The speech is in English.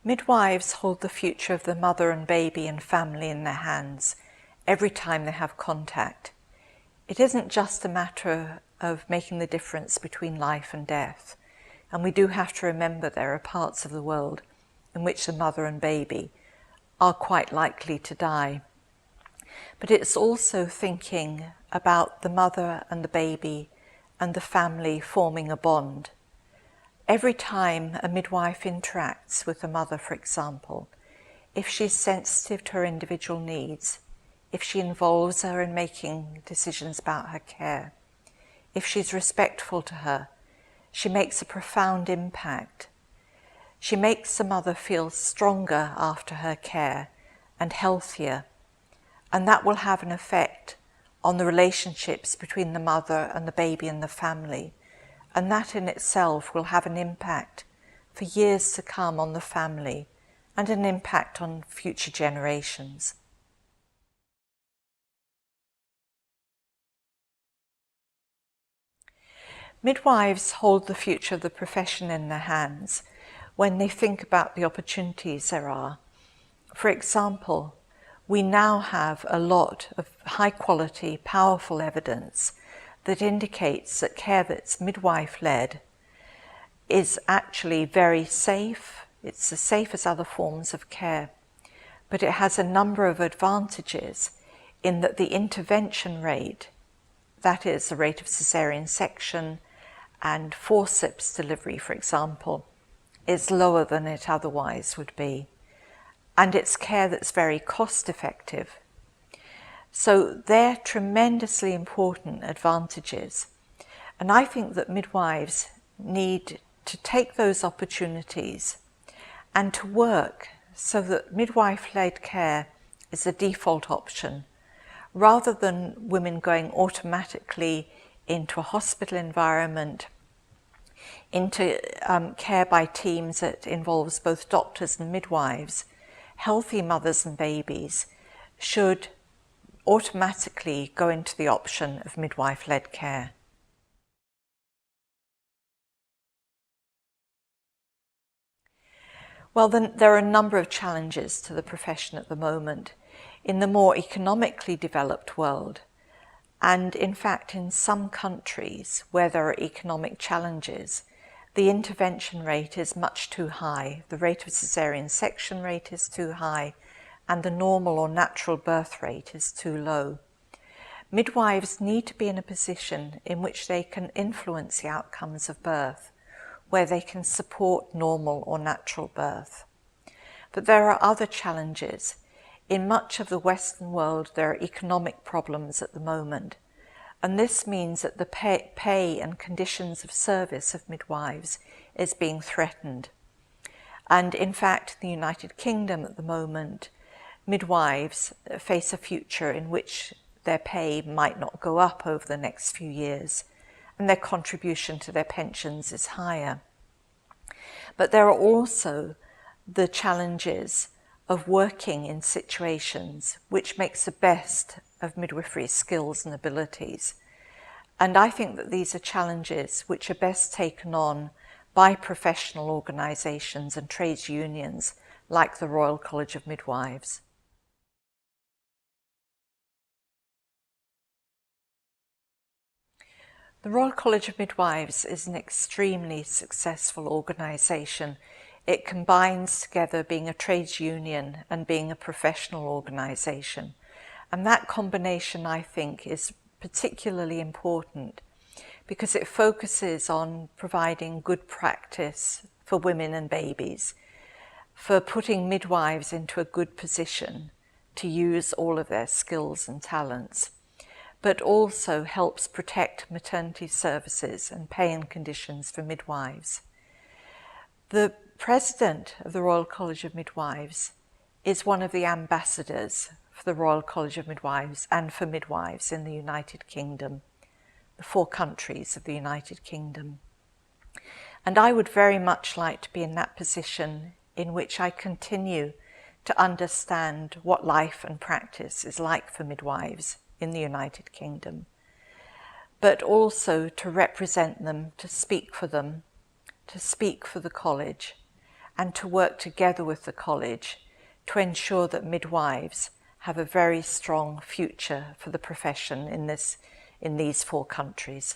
Midwives hold the future of the mother and baby and family in their hands every time they have contact. It isn't just a matter of making the difference between life and death, and we do have to remember there are parts of the world in which the mother and baby are quite likely to die. But it's also thinking about the mother and the baby and the family forming a bond. Every time a midwife interacts with the mother, for example, if she's sensitive to her individual needs, if she involves her in making decisions about her care, if she's respectful to her, she makes a profound impact. She makes the mother feel stronger after her care and healthier, and that will have an effect on the relationships between the mother and the baby and the family. And that in itself will have an impact for years to come on the family and an impact on future generations. Midwives hold the future of the profession in their hands when they think about the opportunities there are. For example, we now have a lot of high-quality, powerful evidence that indicates that care that's midwife-led is actually very safe. It's as safe as other forms of care, but it has a number of advantages in that the intervention rate, that is the rate of caesarean section and forceps delivery, for example, is lower than it otherwise would be. And it's care that's very cost-effective. So they're tremendously important advantages. And I think that midwives need to take those opportunities and to work so that midwife-led care is the default option, rather than women going automatically into a hospital environment, into care by teams that involves both doctors and midwives. Healthy mothers and babies should automatically go into the option of midwife-led care. Well, then there are a number of challenges to the profession at the moment in the more economically developed world. And in fact, in some countries where there are economic challenges, the intervention rate is much too high. The rate of caesarean section rate is too high, and the normal or natural birth rate is too low. Midwives need to be in a position in which they can influence the outcomes of birth, where they can support normal or natural birth. But there are other challenges. In much of the Western world, there are economic problems at the moment, and this means that the pay and conditions of service of midwives is being threatened. And in fact, in the United Kingdom at the moment, midwives face a future in which their pay might not go up over the next few years, and their contribution to their pensions is higher. But there are also the challenges of working in situations which makes the best of midwifery skills and abilities. And I think that these are challenges which are best taken on by professional organisations and trades unions like the Royal College of Midwives. The Royal College of Midwives is an extremely successful organisation. It combines together being a trades union and being a professional organisation. And that combination, I think, is particularly important because it focuses on providing good practice for women and babies, for putting midwives into a good position to use all of their skills and talents, but also helps protect maternity services and pay and conditions for midwives. The President of the Royal College of Midwives is one of the ambassadors for the Royal College of Midwives and for midwives in the United Kingdom, the 4 countries of the United Kingdom. And I would very much like to be in that position in which I continue to understand what life and practice is like for midwives in the United Kingdom, but also to represent them, to speak for them, to speak for the college, and to work together with the college to ensure that midwives have a very strong future for the profession in these 4 countries.